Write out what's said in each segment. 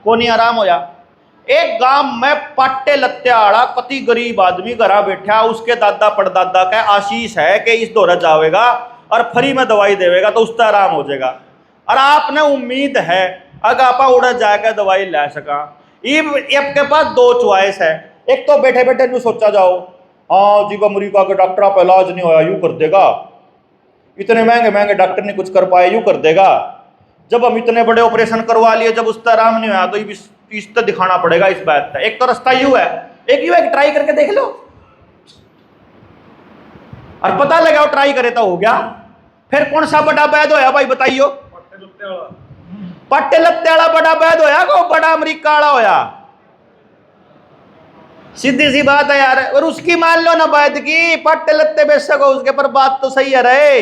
को नहीं आराम होया। एक गांव में पाटे लत्ते आड़ा कति गरीब आदमी घरा बैठा, उसके दादा परदादा का आशीष है कि इस दौरा जावेगा और फ्री में दवाई देवेगा तो उसका आराम हो जाएगा। और आपने उम्मीद है अगर आप उड़ जाकर दवाई ला सका। आपके पास दो चॉइस है, एक तो बैठे बैठे नु सोचा जाओ हाँ जी अमरीका के डॉक्टर आप इलाज नहीं होया यूं कर देगा, इतने महंगे महंगे डॉक्टर नहीं कुछ कर पाए यूं कर देगा, जब हम इतने बड़े ऑपरेशन करवा लिए जब उसका आराम नहीं होया तो इस तो दिखाना पड़ेगा इस बात का। एक तो रास्ता यूं है, एक यूं है ट्राई करके देख लो और पता लगा ट्राई करे तो हो गया। फिर कौन सा बड़ा वैद होया भाई बताइयो? पट्टे लत्ते वाला बड़ा वैद होया को बड़ा अमरीका वाला होया? सीधी सी बात है यार। और उसकी मान लो ना वैद की, पट्टे लत्ते बेशक हो उसके, पर बात तो सही है रे।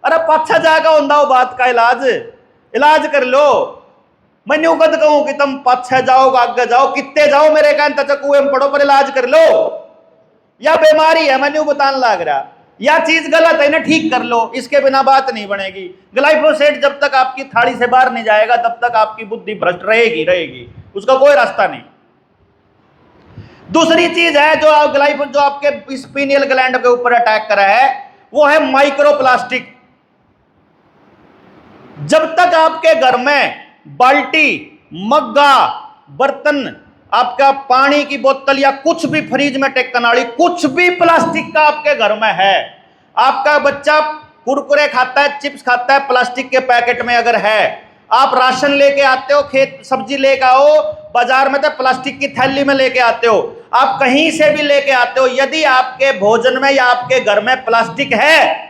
अरे पाछा जागा होंदा हो बात का इलाज कर लो। मैं न्यू कद कहूं कि तुम पाछा जाओ आगे जाओ कितने जाओ, मेरे कहने तक कुएं में पड़ो पर इलाज कर लो। या बीमारी है मैं न्यू बताने लग रहा, या चीज गलत है ना ठीक कर लो, इसके बिना बात नहीं बनेगी। ग्लाइफोसेट जब तक आपकी थाली से बाहर नहीं जाएगा तब तक आपकी बुद्धि भ्रष्ट रहेगी, उसका कोई रास्ता नहीं। दूसरी चीज है जो जो आपके स्पिनियल ग्लैंड के ऊपर अटैक करा है वो है माइक्रोप्लास्टिक। जब तक आपके घर में बाल्टी, मग्गा, बर्तन, आपका पानी की बोतल या कुछ भी फ्रिज में टेकनाड़ी कुछ भी प्लास्टिक का आपके घर में है, आपका बच्चा कुरकुरे खाता है, चिप्स खाता है प्लास्टिक के पैकेट में अगर है, आप राशन लेके आते हो, खेत सब्जी लेके आओ बाजार में तो प्लास्टिक की थैली में लेके आते हो, आप कहीं से भी लेके आते हो, यदि आपके भोजन में या आपके घर में प्लास्टिक है,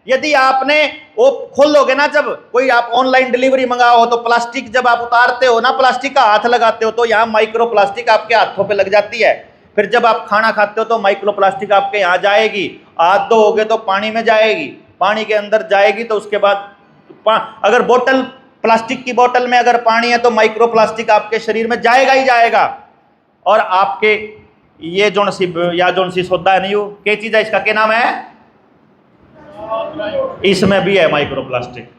यदि आपने वो खोलोगे ना, जब कोई आप ऑनलाइन डिलीवरी मंगाओ तो प्लास्टिक जब आप उतारते हो ना, प्लास्टिक का हाथ लगाते हो तो यहाँ माइक्रो प्लास्टिक आपके हाथों पे लग जाती है। फिर जब आप खाना खाते हो तो माइक्रो प्लास्टिक आपके यहाँ जाएगी, हाथ धोओगे तो पानी में जाएगी, पानी के अंदर जाएगी तो उसके बाद अगर बोतल प्लास्टिक की बोतल में अगर पानी है तो माइक्रो प्लास्टिक आपके शरीर में जाएगा ही जाएगा। और आपके ये जोन सी सौदा है नहीं हो क्या चीज है, इसका क्या नाम है, इसमें भी है माइक्रो प्लास्टिक।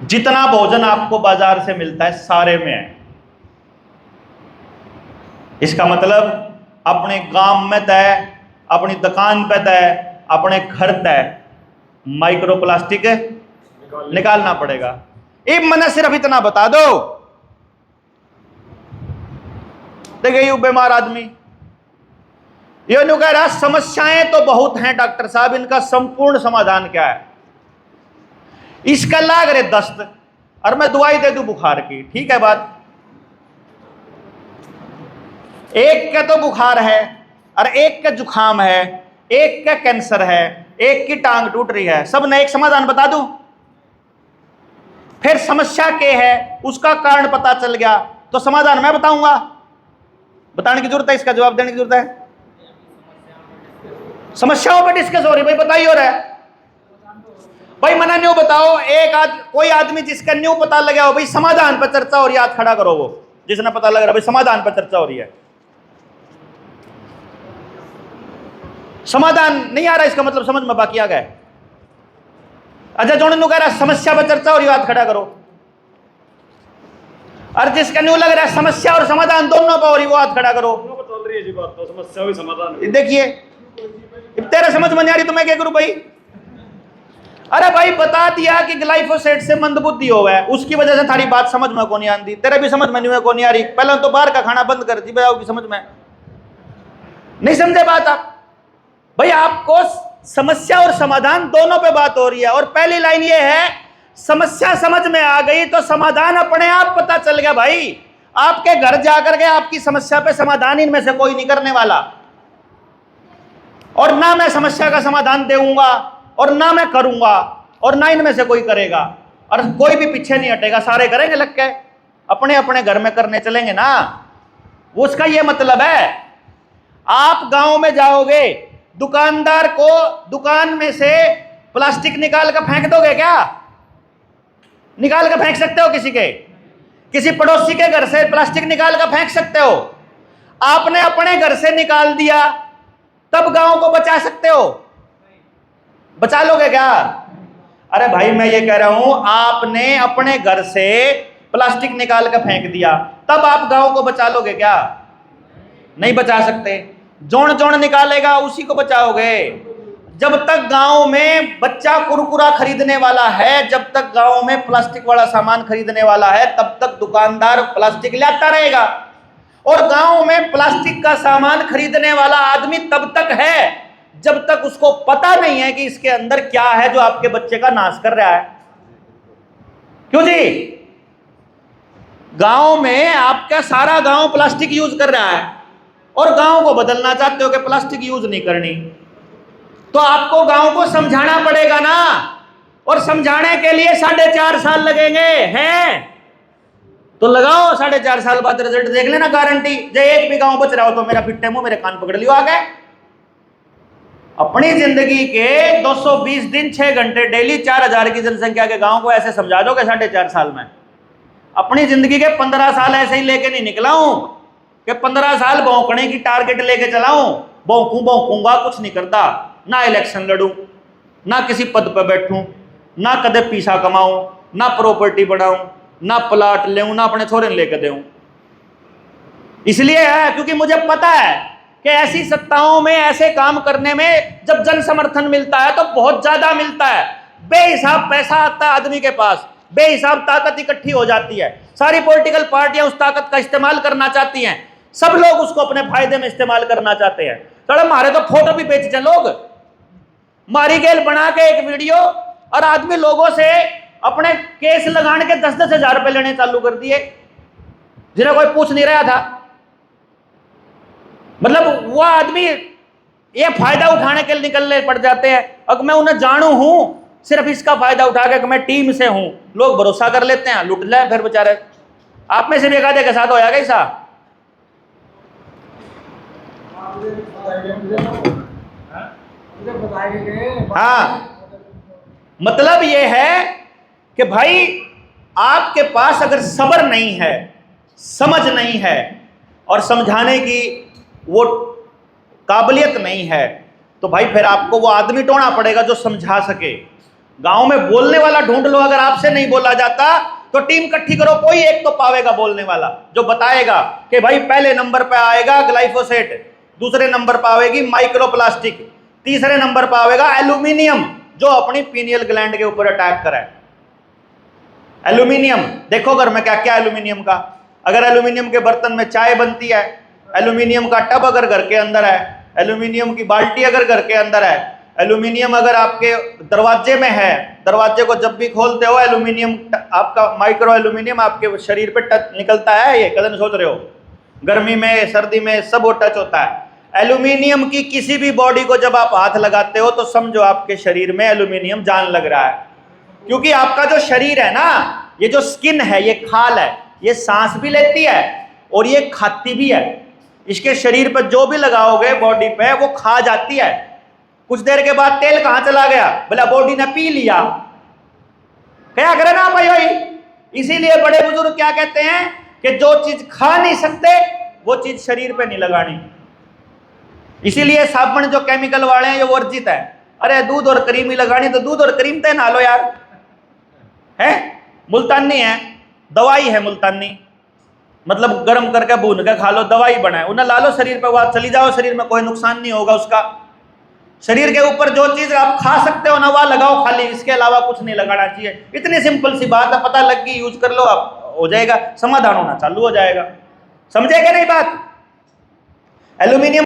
जितना भोजन आपको बाजार से मिलता है सारे में है। इसका मतलब अपने गांव में तय, अपनी दुकान पे तय, अपने घर तय माइक्रो प्लास्टिक निकालना पड़ेगा। मैंने सिर्फ इतना बता दो, देखिए यू बीमार आदमी ये न्यू कह रहा समस्याएं तो बहुत हैं डॉक्टर साहब, इनका संपूर्ण समाधान क्या है? इसका लाग रहे दस्त और मैं दवाई दे दूं बुखार की, ठीक है बात। एक का तो बुखार है और एक का जुखाम है, एक का कैंसर है, एक की टांग टूट रही है, सब ने एक समाधान बता दूं। फिर समस्या क्या है उसका कारण पता चल गया तो समाधान मैं बताऊंगा, बताने की जरूरत है, इसका जवाब देने की जरूरत है। समस्याओं पर डिस्कस हो रही भाई, बताइए हो रहा है भाई, मना न्यू बताओ। कोई आदमी जिसका न्यू पता लगा हो भाई, समाधान पर चर्चा हो रही है, हाथ खड़ा करो वो जिसने पता लग रहा भाई समाधान पर चर्चा हो रही है। समाधान नहीं आ रहा इसका मतलब समझ में बाकी आ गया। अच्छा जो न्यू कह रहा समस्या पर चर्चा हो रही है, हाथ खड़ा करो। और जिसका न्यू लग रहा है समस्या और समाधान दोनों पर हो रही वो हाथ खड़ा करो। चल रही है जी बात, तो समस्या भी समाधान। देखिए तेरा समझ में नहीं आ रही तो मैं क्या करूं भाई? अरे भाई बता दिया कि ग्लाइफोसेट से मंदबुद्धि हो है, उसकी वजह से थारी बात समझ में को नहीं आती, तेरे भी समझ में नहीं आ रही। पहले तो बाहर का खाना बंद कर दी भाई, आपकी समझ में नहीं समझे बात आप भाई। आपको समस्या और समाधान दोनों पे बात हो रही है, और पहली लाइन ये है समस्या समझ में आ गई तो समाधान अपने आप पता चल गया भाई। आपके घर जाकर के आपकी समस्या पे समाधान इनमें से कोई नहीं करने वाला, और ना मैं समस्या का समाधान दूंगा और ना मैं करूंगा और ना इनमें से कोई करेगा, और कोई भी पीछे नहीं हटेगा, सारे करेंगे लग के, अपने अपने घर में करने चलेंगे ना। उसका ये मतलब है आप गांव में जाओगे, दुकानदार को दुकान में से प्लास्टिक निकाल कर फेंक दोगे क्या? निकाल कर फेंक सकते हो? किसी पड़ोसी के घर से प्लास्टिक निकाल कर फेंक सकते हो? आपने अपने घर से निकाल दिया तब गांव को बचा सकते हो? बचा लोगे क्या? अरे भाई मैं ये कह रहा हूं आपने अपने घर से प्लास्टिक निकाल कर फेंक दिया, तब आप गांव को बचा लोगे क्या? नहीं बचा सकते। जोड़ जोड़ निकालेगा उसी को बचाओगे। जब तक गांव में बच्चा कुरकुरा खरीदने वाला है, जब तक गांव में प्लास्टिक वाला सामान खरीदने वाला है, तब तक दुकानदार प्लास्टिक लाता रहेगा। और गांव में प्लास्टिक का सामान खरीदने वाला आदमी तब तक है जब तक उसको पता नहीं है कि इसके अंदर क्या है जो आपके बच्चे का नाश कर रहा है। क्यों जी? गांव में आपका सारा गांव प्लास्टिक यूज कर रहा है और गांव को बदलना चाहते हो कि प्लास्टिक यूज नहीं करनी, तो आपको गांव को समझाना पड़ेगा ना। और समझाने के लिए 4.5 साल लगेंगे हैं, तो लगाओ 4.5 साल बाद रिजल्ट देख लेना, गारंटी। जो एक भी गांव बच रहा हो तो मेरा फिट्टे मुंह मेरे कान पकड़ लियो आ गए। अपनी जिंदगी के 220 दिन 6 घंटे डेली 4000 की जनसंख्या के गांव को ऐसे समझा दोगे 4.5 साल में? अपनी जिंदगी के 15 साल ऐसे ही लेके नहीं निकला हूं कि 15 साल भौंकने की टारगेट लेके चलाऊं। भौंकूंगा कुछ नहीं करता, ना इलेक्शन लड़ूं, ना किसी पद पर बैठूं, ना कदे पैसा कमाऊं, ना प्रॉपर्टी बढ़ाऊं, ना प्लाट लेऊं, ना अपने छोरे लेके देऊं। इसलिए है क्योंकि मुझे पता है कि ऐसी सत्ताओं में ऐसे काम करने में जब जन समर्थन मिलता है तो बहुत ज्यादा मिलता है। बेहिसाब पैसा आता है आदमी के पास, बेहिसाब ताकत इकट्ठी हो जाती है। सारी पॉलिटिकल पार्टियां उस ताकत का इस्तेमाल करना चाहती हैं, सब लोग उसको अपने फायदे में इस्तेमाल करना चाहते हैं। चलो मारे तो फोटो भी बेचते लोग, मारी गेल बना के एक वीडियो, और आदमी लोगों से अपने केस लगाने के 10-10 हजार रुपए लेने चालू कर दिए जिन्हें कोई पूछ नहीं रहा था। मतलब वो आदमी ये फायदा उठाने के लिए निकलने पड़ जाते हैं। अगर मैं उन्हें जानू हूं सिर्फ इसका फायदा उठा के कि मैं टीम से हूं, लोग भरोसा कर लेते हैं, लुट ले फिर बेचारे। आप में से भी एक आधे के साथ होया कैसा? हाँ, मतलब ये है कि भाई आपके पास अगर सब्र नहीं है, समझ नहीं है और समझाने की वो काबिलियत नहीं है, तो भाई फिर आपको वो आदमी ढूंढना पड़ेगा जो समझा सके। गांव में बोलने वाला ढूंढ लो, अगर आपसे नहीं बोला जाता तो टीम इकट्ठी करो, कोई एक तो पावेगा बोलने वाला जो बताएगा कि भाई पहले नंबर पे आएगा ग्लाइफोसेट, दूसरे नंबर पर आएगी माइक्रोप्लास्टिक, तीसरे नंबर पर आएगा एल्यूमिनियम जो अपनी पीनियल ग्लैंड के ऊपर अटैक करे। एल्यूमिनियम देखो घर में क्या क्या एल्यूमिनियम का, अगर एल्यूमिनियम के बर्तन में चाय बनती है, एल्यूमिनियम का टब अगर घर के अंदर है, एल्यूमिनियम की बाल्टी अगर घर के अंदर है, एल्यूमिनियम अगर आपके दरवाजे में है, दरवाजे को जब भी खोलते हो एल्यूमिनियम आपका माइक्रो एल्यूमिनियम आपके शरीर पे टच निकलता है। ये कदम सोच रहे हो, गर्मी में सर्दी में सब वो टच होता है। एल्यूमिनियम की किसी भी बॉडी को जब आप हाथ लगाते हो तो समझो आपके शरीर में एल्यूमिनियम जान लग रहा है, क्योंकि आपका जो शरीर है ना, ये जो स्किन है, ये खाल है, ये सांस भी लेती है और ये खाती भी है। इसके शरीर पर जो भी लगाओगे बॉडी पे वो खा जाती है, कुछ देर के बाद तेल कहां चला गया, बोला बॉडी ने पी लिया। क्या करे ना भाई भाई। इसीलिए बड़े बुजुर्ग क्या कहते हैं कि जो चीज खा नहीं सकते वो चीज शरीर पे नहीं लगानी। इसीलिए साबुन जो केमिकल वाले हैं ये वर्जित है। अरे दूध और क्रीम ही लगानी तो दूध और क्रीम तो नहा लो यार, है मुल्तानी है, दवाई है मुल्तानी, मतलब गर्म करके भून के खा लो, दवाई बनाए उन्हें ला लो शरीर पे, वहां चली जाओ, शरीर में कोई नुकसान नहीं होगा उसका। शरीर के ऊपर जो चीज आप खा सकते हो ना वह लगाओ खाली, इसके अलावा कुछ नहीं लगाना चाहिए। इतनी सिंपल सी बात है, पता लग गई, यूज कर लो, आप हो जाएगा, समाधान होना चालू हो जाएगा। समझे क्या नहीं बात? एल्यूमिनियम